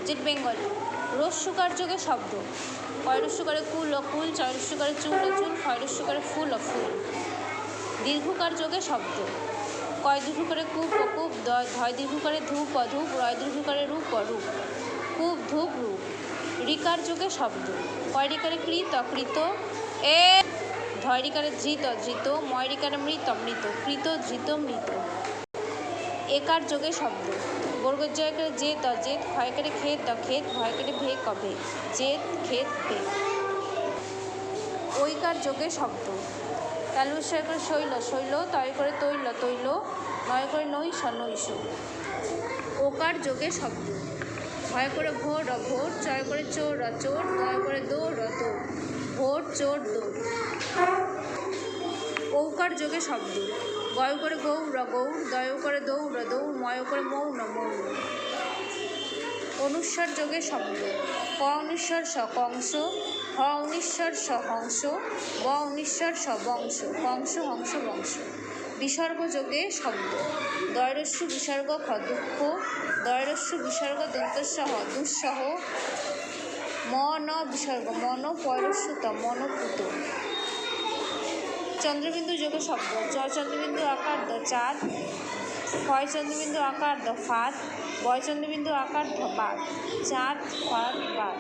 যেটি বেঙ্গলি। রস্যকার যোগে শব্দ, কয় রস্যকারে কুল অকুল, ছয় রস্যকারে চুল অচুল, ছয় রস্যকারে ফুল অফুল। দীর্ঘকার যোগে শব্দ, কয় দীর্ঘকারে কূপ অকূপ, ধয় দীর্ঘকারে ধূপ অধূপ, রয় দীর্ঘকারে রূপ অরূপ। কূপ ধূপ রূপ। ঋকার যোগে শব্দ, কয় ঋকারে কৃত অকৃত, ধয় ঋকারে ধৃত অধৃত, ময় ঋকারে মৃত অমৃত, কৃত ধৃত মৃত। একার যোগে শব্দ, বর্গজয়কারে জেত অজেত, ক্ষয়কারে ক্ষেত অক্ষেত, ভয়কারে ভেক অভেদ, জেত ক্ষেত ভেদ। ঐকার যোগে শব্দ, তালুস্বর করে শৈল শৈল, তয় করে তৈল তৈল, নয় করে নৈশ নৈশ। ওকার যোগে শব্দ, ভয় করে ভোর অভোর, চয় করে চোর অচোর, দয় করে দৌড় অদৌড়, ভোর চোর দৌড়। ঔকার যোগে শব্দ, গয় করে গৌর গৌর, দয় করে দৌড় দৌড়, ময় করে মৌন মৌন। অনুস্বর যোগে শব্দ, ক অনুস্বর স কংস, হ অনুস্বর স হংস, ব অনুস্বর স বংশ, কংস হংস বংশ। বিসর্গ যোগে শব্দ, দয়রস্যু বিসর্গ খ দুঃখ, দয়রস্যু বিসর্গ দন্তস্যহ দুঃসহ, ম ন বিসর্গ মন, পয়রস্যুত মনপুত। চন্দ্রবিন্দু যোগে শব্দ, চ চন্দ্রবিন্দু আকার দ চাঁদ, ফয় চন্দ্রবিন্দু আকার দ ফাঁদ, বয় চন্দ্রবিন্দু আকার দ বাদ, চাঁদ ফাঁদ বাদ।